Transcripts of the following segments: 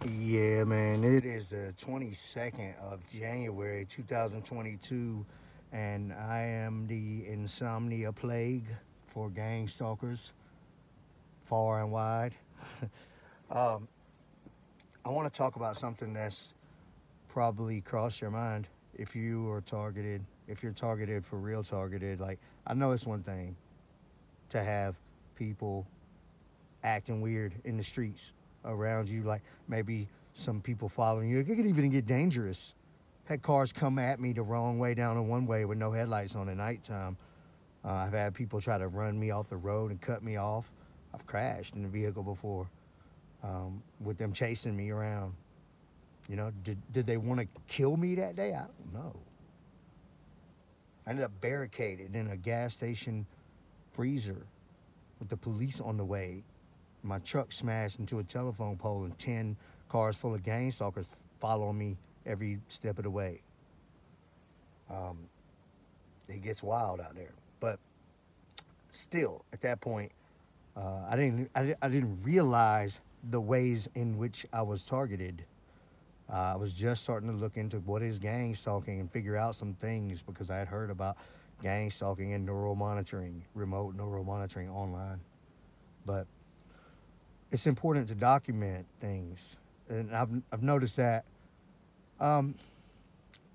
Yeah, man, it is the 22nd of January 2022, and I am the insomnia plague for gang stalkers far and wide. um, I want to talk about something that's probably crossed your mind if you are targeted, if you're targeted for real targeted. Like, I know it's one thing to have people acting weird in the streets around you, like maybe some people following you. It could even get dangerous. Had cars come at me the wrong way down a one way with no headlights on at nighttime. I've had people try to run me off the road and cut me off. I've crashed in a vehicle before with them chasing me around. You know, did they want to kill me that day? I don't know. I ended up barricaded in a gas station freezer with the police on the way. My truck smashed into a telephone pole and 10 cars full of gang stalkers following me every step of the way. Um, it gets wild out there. But still, at that point, I didn't realize the ways in which I was targeted. I was just starting to look into what is gang stalking and figure out some things because I had heard about gang stalking and neural monitoring, remote neural monitoring online. But it's important to document things, and I've noticed that. Um,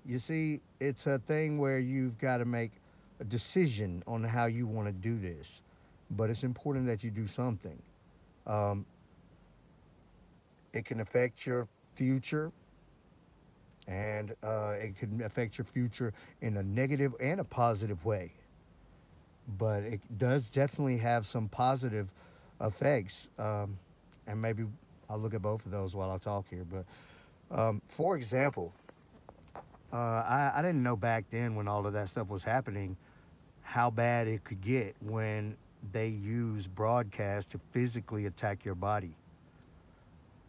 you see, it's a thing where you've got to make a decision on how you want to do this, but it's important that you do something. Um, it can affect your future, and it can affect your future in a negative and a positive way. But it does definitely have some positive effects, and maybe I'll look at both of those while I talk here. But for example, I didn't know back then when all of that stuff was happening how bad it could get when they use broadcast to physically attack your body,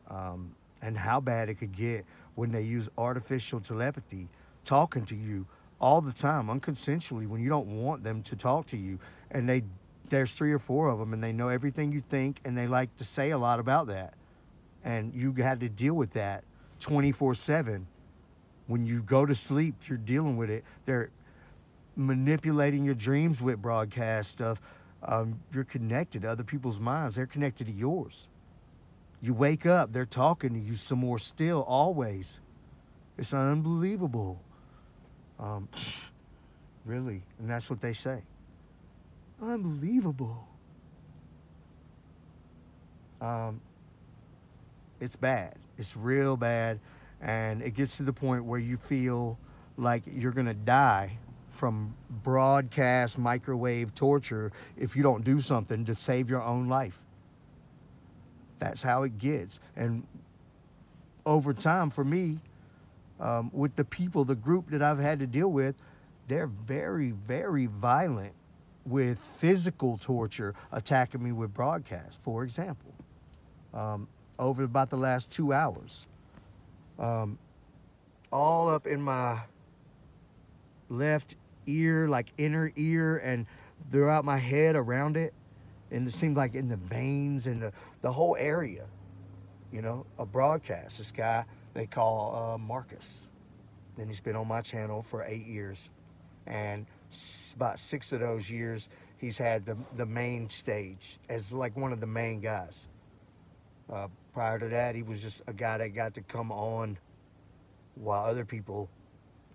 and how bad it could get when they use artificial telepathy talking to you all the time unconsensually when you don't want them to talk to you, and there's three or four of them and they know everything you think and they like to say a lot about that, and you had to deal with that 24/7. When you go to sleep, you're dealing with it. They're manipulating your dreams with broadcast stuff. You're connected to other people's minds. They're connected to yours. You wake up, they're talking to you some more still, always. It's unbelievable. Um, really. And that's what they say. Unbelievable. Um, it's bad. It's real bad. And it gets to the point where you feel like you're going to die from broadcast microwave torture if you don't do something to save your own life. That's how it gets. And over time, for me, with the people, the group that I've had to deal with, they're very, very violent with physical torture, attacking me with broadcast, for example, over about the last 2 hours. Um, all up in my left ear, like inner ear, and throughout my head around it. And it seems like in the veins and the whole area, you know, a broadcast. This guy they call Marcus. And he's been on my channel for 8 years. And about 6 of those years, he's had the main stage as like one of the main guys. Prior to that, he was just a guy that got to come on while other people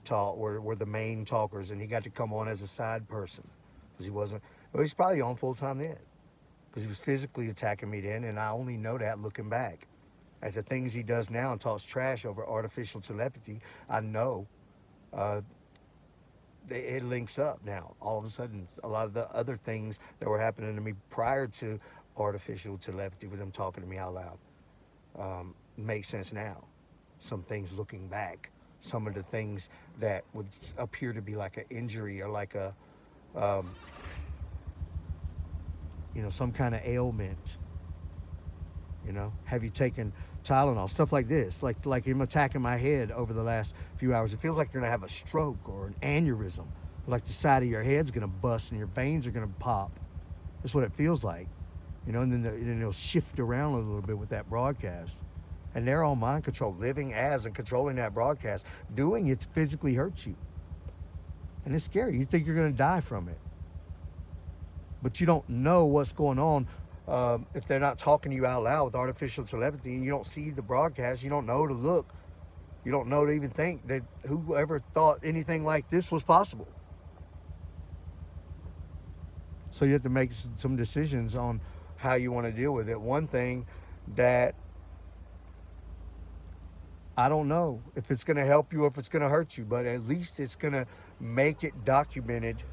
were the main talkers, and he got to come on as a side person because he wasn't. Well, he's probably on full time then because he was physically attacking me then, and I only know that looking back. As the things he does now and talks trash over artificial telepathy, I know uh, it links up now. All of a sudden, a lot of the other things that were happening to me prior to artificial telepathy with him talking to me out loud make sense now. Some things looking back, some of the things that would appear to be like an injury or like a, um, some kind of ailment. Have you taken Tylenol? Stuff like this, like him attacking my head over the last few hours. It feels like you're gonna have a stroke or an aneurysm, like the side of your head's gonna bust and your veins are gonna pop. That's what it feels like, and then it'll shift around a little bit with that broadcast. And they're on mind control, living as and controlling that broadcast. Doing it physically hurts you. And it's scary. You think you're going to die from it. But you don't know what's going on if they're not talking to you out loud with artificial telepathy, and you don't see the broadcast. You don't know to look. You don't know to even think that whoever thought anything like this was possible. So you have to make some decisions on how you want to deal with it. One thing that I don't know if it's going to help you or if it's going to hurt you, but at least it's going to make it documented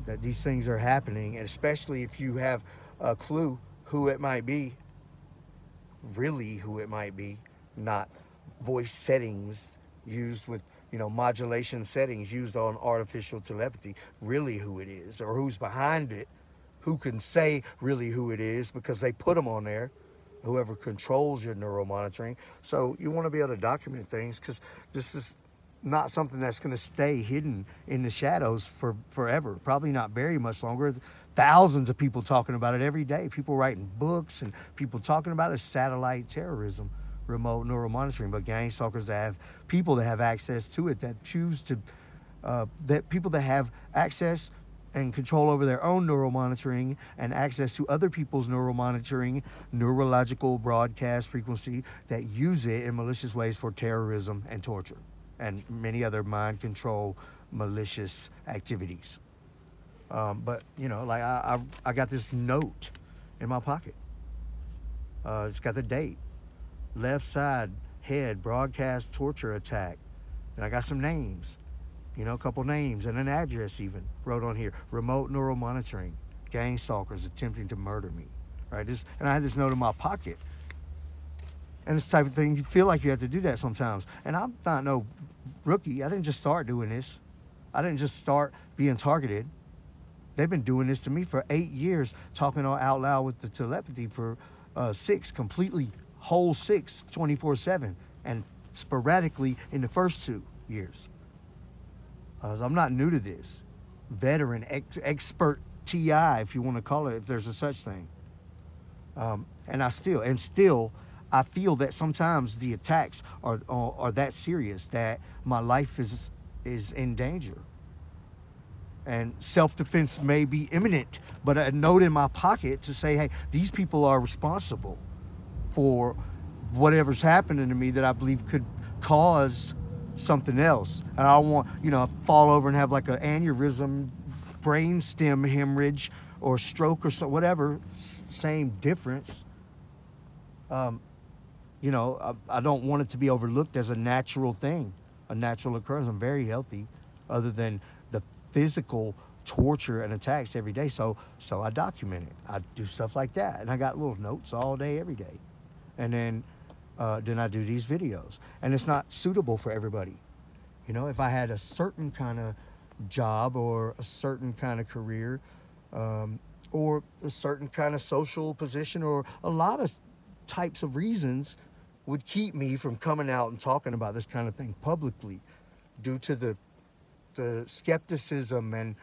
that these things are happening, and especially if you have a clue who it might be, really who it might be, not voice settings used with, modulation settings used on artificial telepathy, really who it is or who's behind it, who can say really who it is because they put them on there, whoever controls your neuromonitoring. So you want to be able to document things because this is not something that's going to stay hidden in the shadows for forever. Probably not very much longer. Thousands of people talking about it every day. People writing books and people talking about it. Satellite terrorism, remote neuromonitoring. But gang stalkers that have people that have access to it, that choose to, that people that have access and control over their own neuromonitoring and access to other people's neuromonitoring, neurological broadcast frequency, that use it in malicious ways for terrorism and torture and many other mind control malicious activities. But like I got this note in my pocket. It's got the date, left side head broadcast torture attack, and I got some names, a couple names and an address even wrote on here. Remote neuromonitoring, gang stalkers attempting to murder me. Right? And I had this note in my pocket. And it's the type of thing you feel like you have to do that sometimes. And I'm not no rookie. I didn't just start doing this. I didn't just start being targeted. They've been doing this to me for 8 years, talking out loud with the telepathy for 6, completely whole 6, 24/7, and sporadically in the first 2 years. So I'm not new to this. Veteran, expert TI, if you want to call it, if there's a such thing. And I feel that sometimes the attacks are that serious that my life is in danger. And self-defense may be imminent, but a note in my pocket to say, hey, these people are responsible for whatever's happening to me that I believe could cause something else. And I don't want, fall over and have like an aneurysm, brainstem hemorrhage, or stroke or so, whatever, same difference. I don't want it to be overlooked as a natural thing, a natural occurrence. I'm very healthy, other than the physical torture and attacks every day. So I document it. I do stuff like that, and I got little notes all day, every day, and then I do these videos. And it's not suitable for everybody. If I had a certain kind of job or a certain kind of career, or a certain kind of social position, or a lot of types of reasons would keep me from coming out and talking about this kind of thing publicly, due to the skepticism and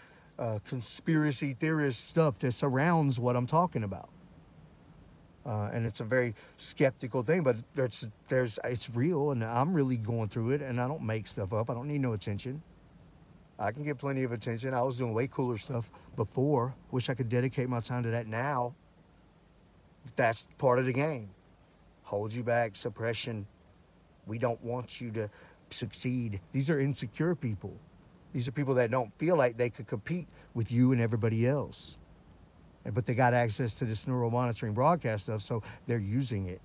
conspiracy theorist stuff that surrounds what I'm talking about. And it's a very skeptical thing, but it's real, and I'm really going through it, and I don't make stuff up. I don't need no attention. I can get plenty of attention. I was doing way cooler stuff before. Wish I could dedicate my time to that now. That's part of the game. Hold you back, suppression. We don't want you to succeed. These are insecure people. These are people that don't feel like they could compete with you and everybody else. But they got access to this neuromonitoring broadcast stuff, so they're using it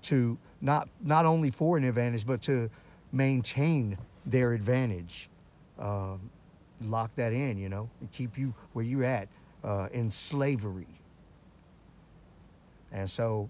to not only for an advantage, but to maintain their advantage. Lock that in, and keep you where you're at, in slavery. And so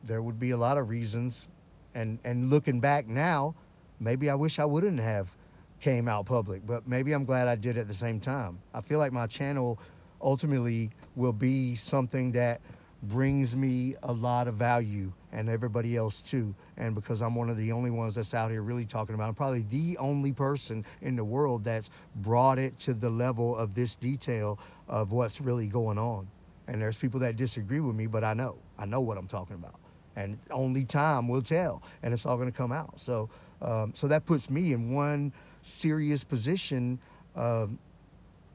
there would be a lot of reasons, and looking back now, maybe I wish I wouldn't have came out public, but maybe I'm glad I did at the same time. I feel like my channel ultimately will be something that brings me a lot of value, and everybody else too. And because I'm one of the only ones that's out here really talking about it, I'm probably the only person in the world that's brought it to the level of this detail of what's really going on. And there's people that disagree with me, but I know what I'm talking about. and only time will tell, and it's all going to come out. So that puts me in one serious position um,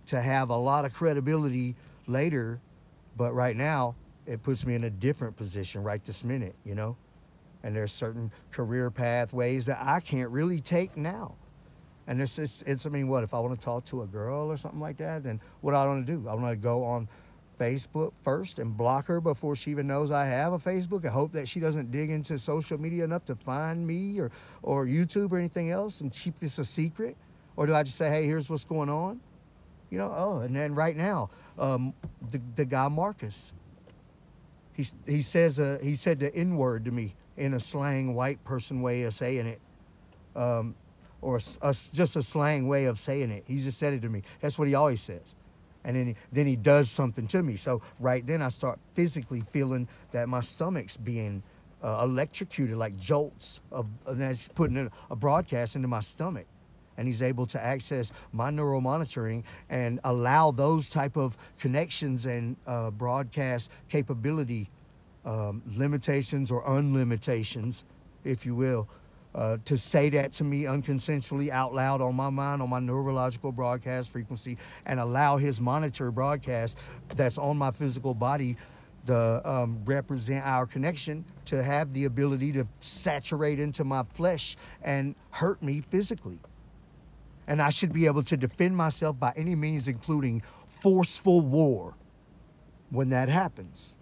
to have a lot of credibility later, but right now it puts me in a different position right this minute, you know. And there's certain career pathways that I can't really take now. And it's I mean, what if I want to talk to a girl or something like that? Then what I want to do? I want to go on Facebook first and block her before she even knows I have a Facebook, and hope that she doesn't dig into social media enough to find me, or YouTube or anything else, and keep this a secret? Or do I just say, hey, here's what's going on? You know, oh, and then right now, the guy Marcus, he said the N word to me in a slang white person way of saying it, or just a slang way of saying it. He just said it to me. That's what he always says. And then he does something to me. So right then I start physically feeling that my stomach's being electrocuted, like jolts and that's putting a broadcast into my stomach. And he's able to access my neural monitoring and allow those type of connections and broadcast capability limitations or unlimitations, if you will, to say that to me unconsensually out loud on my mind, on my neurological broadcast frequency, and allow his monitor broadcast that's on my physical body to represent our connection, to have the ability to saturate into my flesh and hurt me physically. And I should be able to defend myself by any means, including forceful war, when that happens.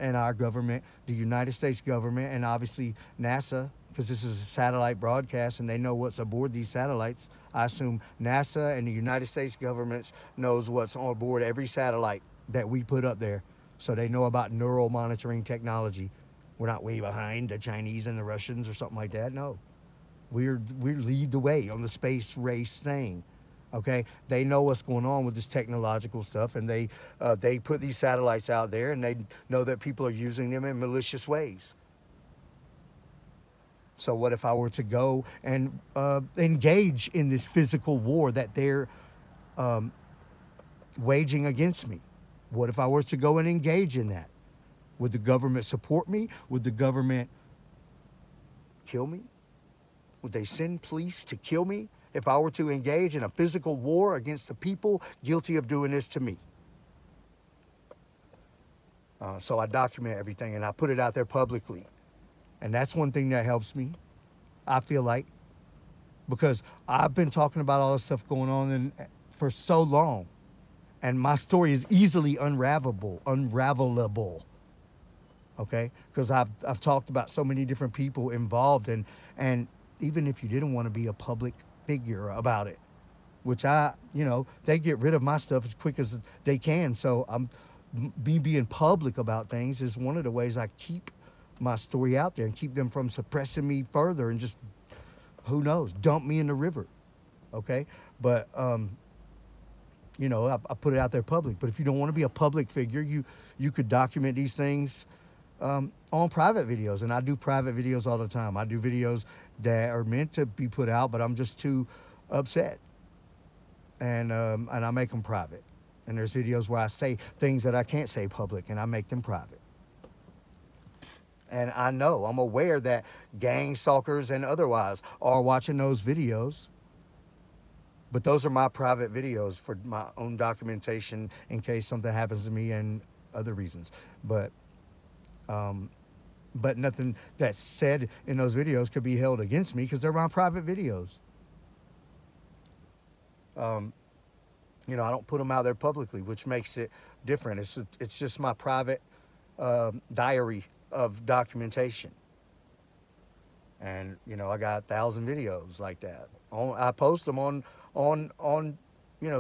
And our government, the United States government, and obviously NASA, because this is a satellite broadcast and they know what's aboard these satellites. I assume NASA and the United States governments knows what's on board every satellite that we put up there. So they know about neural monitoring technology. We're not way behind the Chinese and the Russians or something like that. No. We lead the way on the space race thing, okay? They know what's going on with this technological stuff, and they put these satellites out there, and they know that people are using them in malicious ways. So what if I were to go and engage in this physical war that they're waging against me? What if I were to go and engage in that? Would the government support me? Would the government kill me? Would they send police to kill me if I were to engage in a physical war against the people guilty of doing this to me? So I document everything and I put it out there publicly. And that's one thing that helps me, I feel like, because I've been talking about all this stuff going on for so long. And my story is easily unravelable, okay? Because I've talked about so many different people involved, and even if you didn't want to be a public figure about it, which they get rid of my stuff as quick as they can. So me being public about things is one of the ways I keep my story out there and keep them from suppressing me further and just, who knows, dump me in the river, okay? But, I put it out there public. But if you don't want to be a public figure, you could document these things on private videos. And I do private videos all the time. I do videos that are meant to be put out, but I'm just too upset. And I make them private. And there's videos where I say things that I can't say public, and I make them private. And I'm aware that gang stalkers and otherwise are watching those videos. But those are my private videos for my own documentation in case something happens to me and other reasons. But nothing that's said in those videos could be held against me because they're my private videos. I don't put them out there publicly, which makes it different. It's just my private diary of documentation. And, I got 1,000 videos like that. I post them on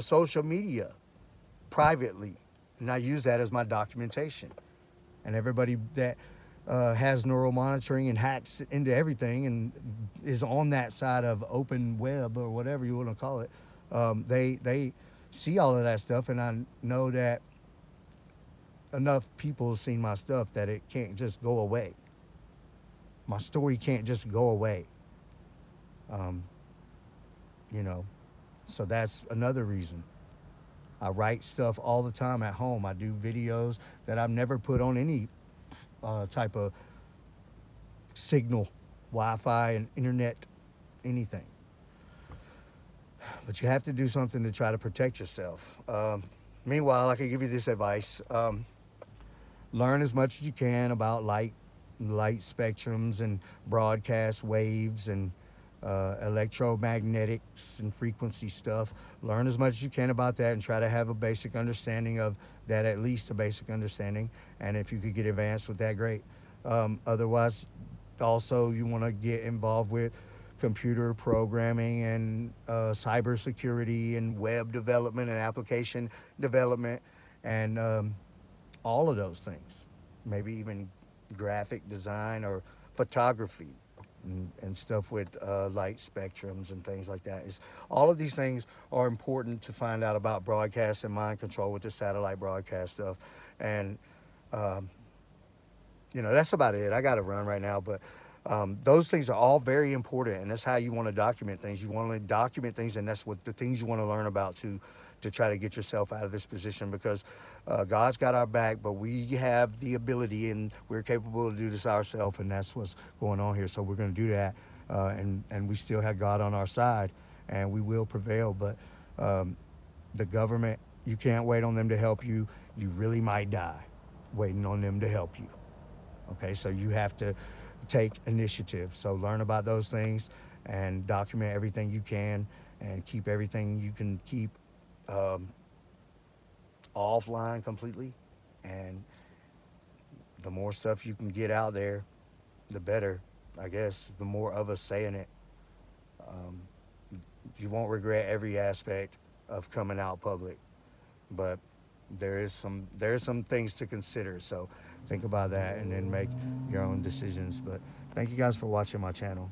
social media privately. And I use that as my documentation. And everybody that has neural monitoring and hacks into everything and is on that side of open web or whatever you want to call it, they see all of that stuff, and I know that enough people have seen my stuff that it can't just go away. My story can't just go away. So that's another reason. I write stuff all the time at home. I do videos that I've never put on any type of signal, Wi-Fi and internet, anything. But you have to do something to try to protect yourself. Meanwhile, I can give you this advice. Learn as much as you can about light spectrums and broadcast waves and electromagnetics and frequency stuff. Learn as much as you can about that and try to have a basic understanding of that, at least a basic understanding. And if you could get advanced with that, great. Otherwise, also you want to get involved with computer programming and cybersecurity and web development and application development and all of those things. Maybe even graphic design or photography and stuff with light spectrums and things like that. All of these things are important to find out about broadcast and mind control with the satellite broadcast stuff. And that's about it. I got to run right now, but those things are all very important, and that's how you want to document things. You want to document things, and that's what the things you want to learn about to try to get yourself out of this position, because God's got our back, but we have the ability and we're capable to do this ourselves, and that's what's going on here. So we're going to do that, and we still have God on our side, and we will prevail. But the government, you can't wait on them to help you. You really might die waiting on them to help you. Okay, so you have to take initiative. So learn about those things and document everything you can and keep everything you can keep offline completely. And the more stuff you can get out there, the better, I guess. The more of us saying it, you won't regret every aspect of coming out public, but there is some things to consider. So think about that and then make your own decisions. But thank you guys for watching my channel.